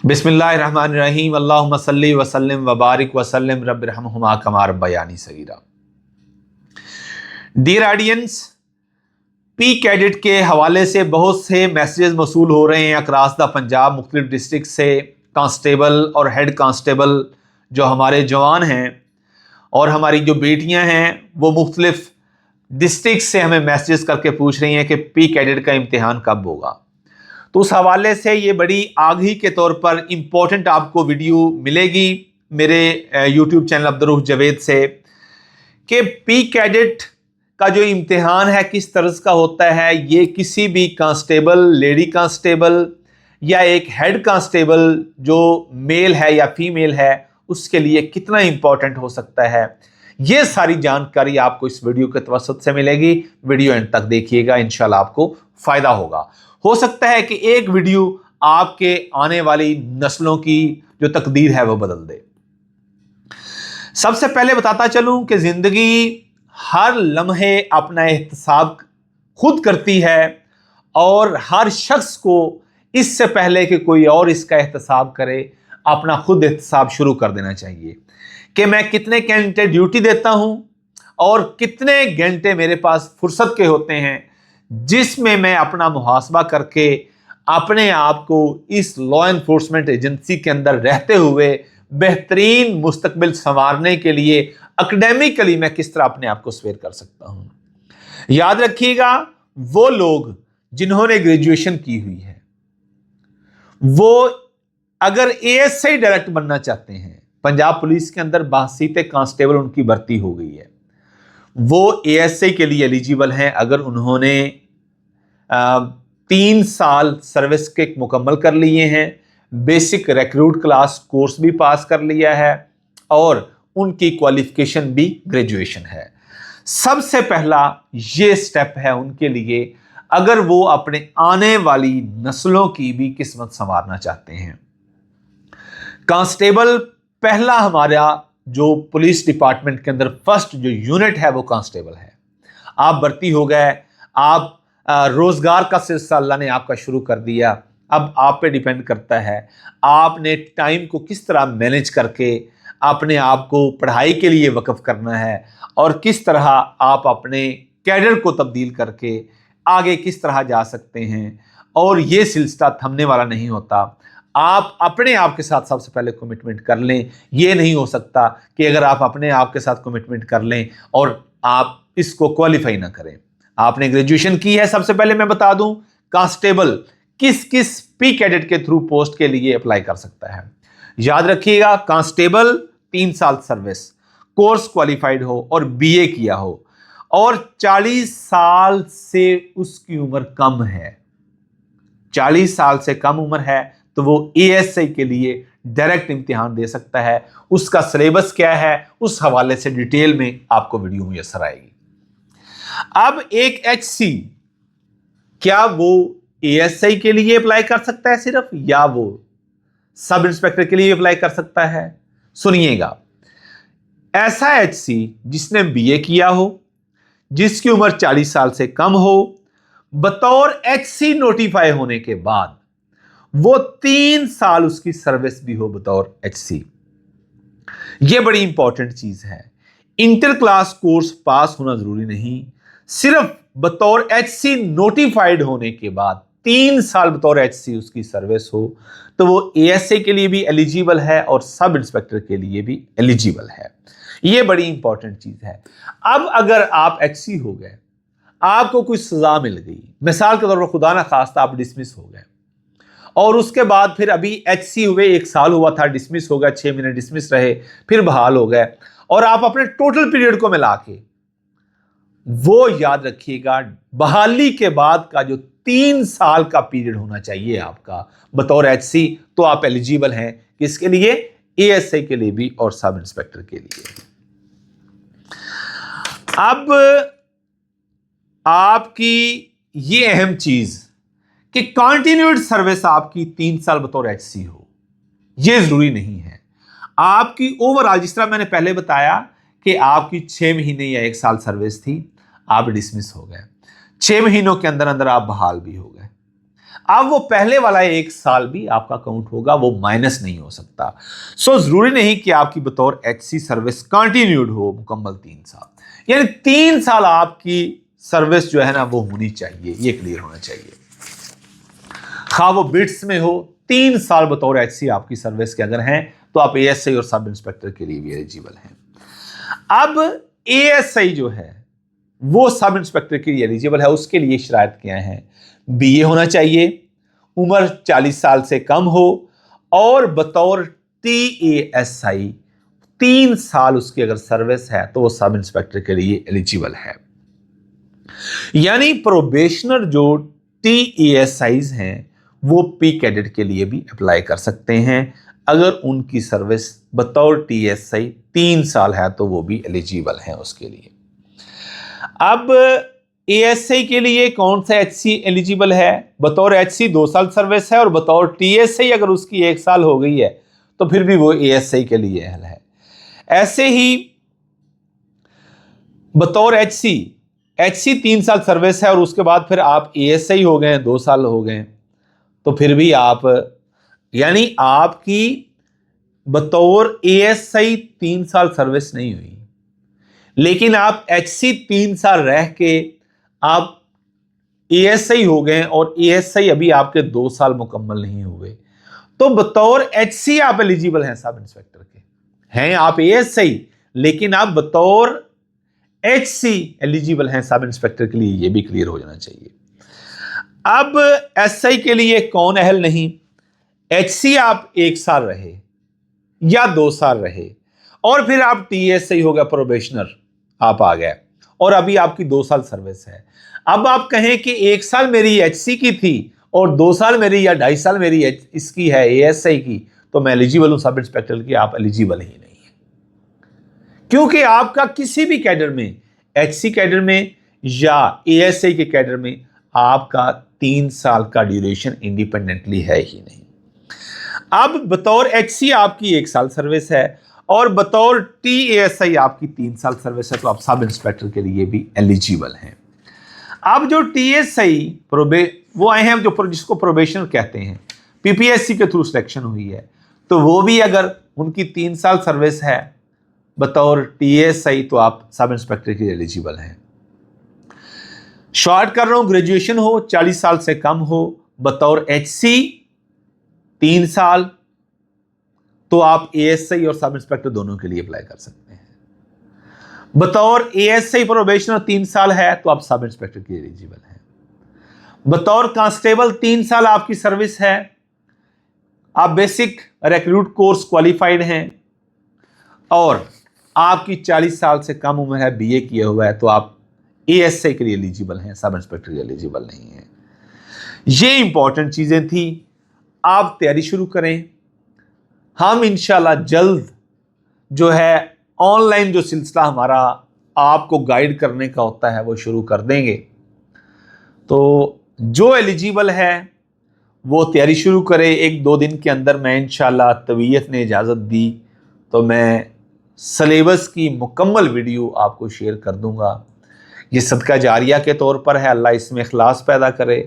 बिस्मिल्लाहिर्रहमानिर्रहीम अल्लाहुम्मा सल्ली व सल्लिम व बारिक व सल्लिम रब्बिरहमहुमा कमा रब्बयानी सगीरा। डियर ऑडियंस, पी कैडेट के हवाले से बहुत से मैसेजेस मौसूल हो रहे हैं अक्रॉस द पंजाब, मुख्तलिफ डिस्ट्रिक्ट से। कांस्टेबल और हेड कांस्टेबल जो हमारे जवान हैं और हमारी जो बेटियां हैं वो मुख्तलिफ डिस्ट्रिक्ट से हमें मैसेजेस करके पूछ रही हैं कि पी कैडेट का इम्तिहान कब होगा। तो उस हवाले से ये बड़ी आगाही के तौर पर इम्पोर्टेंट आपको वीडियो मिलेगी मेरे यूट्यूब चैनल अब्दुर्रऊफ जवेद से कि पी कैडेट का जो इम्तिहान है किस तरह का होता है। ये किसी भी कांस्टेबल, लेडी कांस्टेबल या एक हेड कांस्टेबल जो मेल है या फीमेल है उसके लिए कितना इम्पोर्टेंट हो सकता है, ये सारी जानकारी आपको इस वीडियो के तवसत से मिलेगी। वीडियो एंड तक देखिएगा, इंशाल्लाह आपको फायदा होगा। हो सकता है कि एक वीडियो आपके आने वाली नस्लों की जो तकदीर है वो बदल दे। सबसे पहले बताता चलूं कि जिंदगी हर लम्हे अपना एहतसाब खुद करती है और हर शख्स को इससे पहले कि कोई और इसका एहतसाब करे अपना खुद एहतसाब शुरू कर देना चाहिए कि मैं कितने घंटे ड्यूटी देता हूं और कितने घंटे मेरे पास फुर्सत के होते हैं, जिसमें मैं अपना मुहासबा करके अपने आप को इस लॉ एनफोर्समेंट एजेंसी के अंदर रहते हुए बेहतरीन मुस्तकबिल संवारने के लिए एकेडमिकली मैं किस तरह अपने आप को स्वेर कर सकता हूं। याद रखिएगा, वो लोग जिन्होंने ग्रेजुएशन की हुई है वो अगर एएसआई डायरेक्ट बनना चाहते हैं, पंजाब पुलिस के अंदर बासीते कांस्टेबल उनकी भर्ती हो गई है, वो एएसआई के लिए एलिजिबल हैं अगर उन्होंने 3 साल सर्विस के मुकम्मल कर लिए हैं, बेसिक रिक्रूट क्लास कोर्स भी पास कर लिया है और उनकी क्वालिफिकेशन भी ग्रेजुएशन है। सबसे पहला ये स्टेप है उनके लिए अगर वो अपने आने वाली नस्लों की भी किस्मत संवारना चाहते हैं। कांस्टेबल पहला हमारा जो पुलिस डिपार्टमेंट के अंदर फर्स्ट जो यूनिट है वो कांस्टेबल है। आप भर्ती हो गए, आप रोजगार का सिलसिला अल्लाह ने आपका शुरू कर दिया। अब आप पे डिपेंड करता है आपने टाइम को किस तरह मैनेज करके अपने आप को पढ़ाई के लिए वक्फ करना है और किस तरह आप अपने कैडर को तब्दील करके आगे किस तरह जा सकते हैं। और ये सिलसिला थमने वाला नहीं होता। आप अपने आप के साथ सबसे पहले कमिटमेंट कर लें। ये नहीं हो सकता कि अगर आप अपने आप के साथ कमिटमेंट कर लें और आप इसको क्वालिफाई ना करें। आपने ग्रेजुएशन की है, सबसे पहले मैं बता दूं कांस्टेबल किस किस पी कैडेट के थ्रू पोस्ट के लिए अप्लाई कर सकता है। याद रखिएगा, कांस्टेबल 3 साल सर्विस, कोर्स क्वालिफाइड हो और बीए किया हो और 40 साल से उसकी उम्र कम है, 40 साल से कम उम्र है तो वो एएसआई के लिए डायरेक्ट इम्तिहान दे सकता है। उसका सिलेबस क्या है उस हवाले से डिटेल में आपको वीडियो मुयस्सर आएगी। अब एक एचसी, क्या वो एएसआई के लिए अप्लाई कर सकता है सिर्फ, या वो सब इंस्पेक्टर के लिए अप्लाई कर सकता है? सुनिएगा, ऐसा एचसी जिसने बीए किया हो, जिसकी उम्र 40 साल से कम हो, बतौर एचसी नोटिफाई होने के बाद वो 3 साल उसकी सर्विस भी हो बतौर एचसी। यह बड़ी इंपॉर्टेंट चीज है। इंटर क्लास कोर्स पास होना जरूरी नहीं, सिर्फ बतौर एचसी नोटिफाइड होने के बाद 3 साल बतौर एचसी उसकी सर्विस हो तो वो एएसए के लिए भी एलिजिबल है और सब इंस्पेक्टर के लिए भी एलिजिबल है। यह बड़ी इंपॉर्टेंट चीज है। अब अगर आप एचसी हो गए, आपको कोई सजा मिल गई, मिसाल के तौर पर खुदा ना खास्ता आप डिसमिस हो गए और उसके बाद फिर अभी एचसी हुए 1 साल हुआ था, डिसमिस हो गया, 6 महीने डिसमिस रहे, फिर बहाल हो गए और आप अपने टोटल पीरियड को मिला के, वो याद रखिएगा बहाली के बाद का जो 3 साल का पीरियड होना चाहिए आपका बतौर एचसी, तो आप एलिजिबल हैं किसके लिए? एएसआई के लिए भी और सब इंस्पेक्टर के लिए। अब आपकी ये अहम चीज कि कंटिन्यूड सर्विस आपकी 3 साल बतौर एचसी हो, यह जरूरी नहीं है। आपकी ओवरऑल, जिस तरह मैंने पहले बताया कि आपकी 6 महीने या 1 साल सर्विस थी, आप डिसमिस हो गए, 6 महीनों के अंदर अंदर आप बहाल भी हो गए। अब वो पहले वाला 1 साल भी आपका काउंट होगा, वो माइनस नहीं हो सकता। सो जरूरी नहीं कि आपकी बतौर एचसी सर्विस कंटिन्यूड हो मुकम्मल 3 साल, यानी 3 साल आपकी सर्विस जो है ना वो होनी चाहिए, ये क्लियर होना चाहिए। खा वो बिट्स में हो, 3 साल बतौर एचसी आपकी सर्विस के अगर हैं तो आप एएसआई और सब इंस्पेक्टर के लिए भी एलिजिबल हैं। अब एएसआई जो है वो सब इंस्पेक्टर के लिए एलिजिबल है, उसके लिए शराइत क्या है? बीए होना चाहिए, उम्र 40 साल से कम हो और बतौर टीएएसआई 3 साल उसकी अगर सर्विस है तो वो सब इंस्पेक्टर के लिए एलिजिबल है। यानी प्रोबेशनर जो टीएएसआईज हैं वो पी कैडेट के लिए भी अप्लाई कर सकते हैं। अगर उनकी सर्विस बतौर टीएएसआई 3 साल है तो वो भी एलिजिबल हैं उसके लिए। अब एएसआई के लिए कौन सा एचसी एलिजिबल है? बतौर एचसी 2 साल सर्विस है और बतौर टीएसआई अगर उसकी 1 साल हो गई है तो फिर भी वो एएसआई के लिए अहल है। ऐसे ही बतौर एचसी 3 साल सर्विस है और उसके बाद फिर आप एएसआई हो गए, 2 साल हो गए, तो फिर भी आप, यानी आपकी बतौर एएसआई 3 साल सर्विस नहीं हुई, लेकिन आप एचसी 3 साल रह के आप एएसआई हो गए और एएसआई अभी आपके 2 साल मुकम्मल नहीं हुए, तो बतौर एचसी आप एलिजिबल हैं सब इंस्पेक्टर के। हैं आप एएसआई लेकिन आप बतौर एचसी एलिजिबल हैं सब इंस्पेक्टर के लिए, ये भी क्लियर हो जाना चाहिए। अब एसआई के लिए कौन अहल नहीं? एचसी आप 1 साल रहे या 2 साल रहे और फिर आप टीएसआई हो गया, प्रोबेशनर आप आ गए और अभी आपकी 2 साल सर्विस है। अब आप कहें कि 1 साल मेरी एचसी की थी और 2 साल मेरी या 2.5 साल मेरी इसकी है एएसआई की, तो मैं एलिजिबल हूं सब इंस्पेक्टर की। आप एलिजिबल ही नहीं है, क्योंकि आपका किसी भी कैडर में, एचसी कैडर में या एएसआई के कैडर में, आपका 3 साल का ड्यूरेशन इंडिपेंडेंटली है ही नहीं। अब बतौर एचसी आपकी 1 साल सर्विस है और बतौर टीएएसआई आपकी 3 साल सर्विस है, तो आप सब इंस्पेक्टर के लिए भी एलिजिबल हैं। अब जो टीएसआई वो आए हैं जो जिसको प्रोबेशनर कहते हैं, पीपीएससी के थ्रू सिलेक्शन हुई है, तो वो भी अगर उनकी 3 साल सर्विस है बतौर टीएसआई तो आप सब इंस्पेक्टर के लिए एलिजिबल हैं। शॉर्ट कर रहा हूं, ग्रेजुएशन हो, 40 साल से कम हो, बतौर एचसी 3 साल, तो आप एएसआई और सब इंस्पेक्टर दोनों के लिए अप्लाई कर सकते हैं। बतौर एएसआई प्रोबेशनर 3 साल है तो आप सब इंस्पेक्टर के लिए एलिजिबल हैं। बतौर कांस्टेबल 3 साल आपकी सर्विस है, आप बेसिक रिक्रूट कोर्स क्वालिफाइड हैं और आपकी 40 साल से कम उम्र है, बीए किया हुआ है, तो आप एएसआई के लिए एलिजिबल हैं, सब इंस्पेक्टर के लिए एलिजिबल नहीं है। ये इंपॉर्टेंट चीजें थी। आप तैयारी शुरू करें। हम इंशाल्लाह जल्द जो है ऑनलाइन जो सिलसिला हमारा आपको गाइड करने का होता है वो शुरू कर देंगे। तो जो एलिजिबल है वो तैयारी शुरू करे। 1-2 दिन के अंदर मैं इंशाल्लाह, तबीयत ने इजाज़त दी तो मैं सिलेबस की मुकम्मल वीडियो आपको शेयर कर दूंगा। ये सदका जारिया के तौर पर है। अल्लाह इसमें इखलास पैदा करे,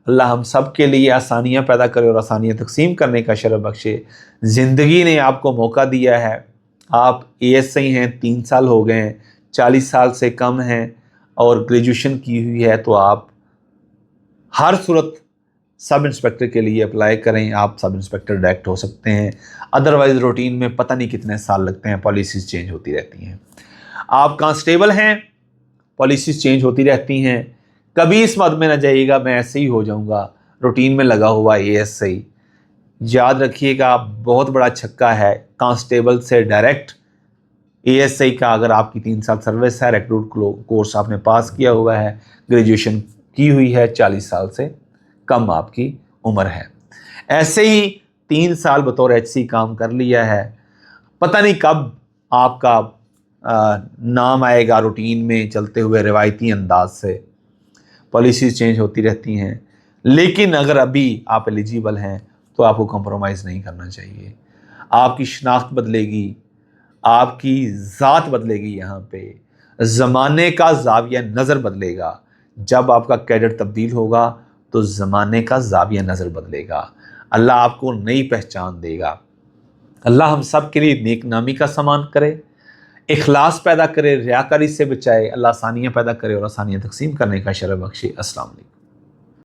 अल्लाह हम सब के लिए आसानियाँ पैदा करे और आसानियाँ तकसीम करने का शरफ बख्शे। ज़िंदगी ने आपको मौका दिया है, आप एएसआई हैं, 3 साल हो गए हैं, 40 साल से कम हैं और ग्रेजुएशन की हुई है, तो आप हर सूरत सब इंस्पेक्टर के लिए अप्लाई करें। आप सब इंस्पेक्टर डायरेक्ट हो सकते हैं, अदरवाइज रूटीन में पता नहीं कितने साल लगते हैं, पॉलिसीज़ चेंज होती रहती हैं। आप कांस्टेबल हैं, पॉलिसीज़ चेंज होती रहती हैं। कभी इस मत में ना जाइएगा मैं ऐसे ही हो जाऊंगा, रूटीन में लगा हुआ एएसआई। याद रखिएगा, बहुत बड़ा छक्का है कांस्टेबल से डायरेक्ट एएसआई का। अगर आपकी 3 साल सर्विस है, रिक्रूट कोर्स आपने पास किया हुआ है, ग्रेजुएशन की हुई है, 40 साल से कम आपकी उम्र है, ऐसे ही 3 साल बतौर एचसी काम कर लिया है, पता नहीं कब आपका नाम आएगा रूटीन में चलते हुए रिवायती अंदाज से। पॉलिसीज़ चेंज होती रहती हैं, लेकिन अगर अभी आप एलिजिबल हैं तो आपको कॉम्प्रोमाइज़ नहीं करना चाहिए। आपकी शनाख्त बदलेगी, आपकी ज़ात बदलेगी, यहाँ पे ज़माने का ज़ाविया नज़र बदलेगा। जब आपका कैडर तब्दील होगा तो ज़माने का ज़ाविया नज़र बदलेगा, अल्लाह आपको नई पहचान देगा। अल्लाह हम सब के लिए नेक नामी का सामान करे, इखलास पैदा करे, रियाकारी से बचाए, अल्लाह आसानियाँ पैदा करे और आसानियाँ तकसीम करने का शरफ बख्शे। अस्सलाम वालेकुम।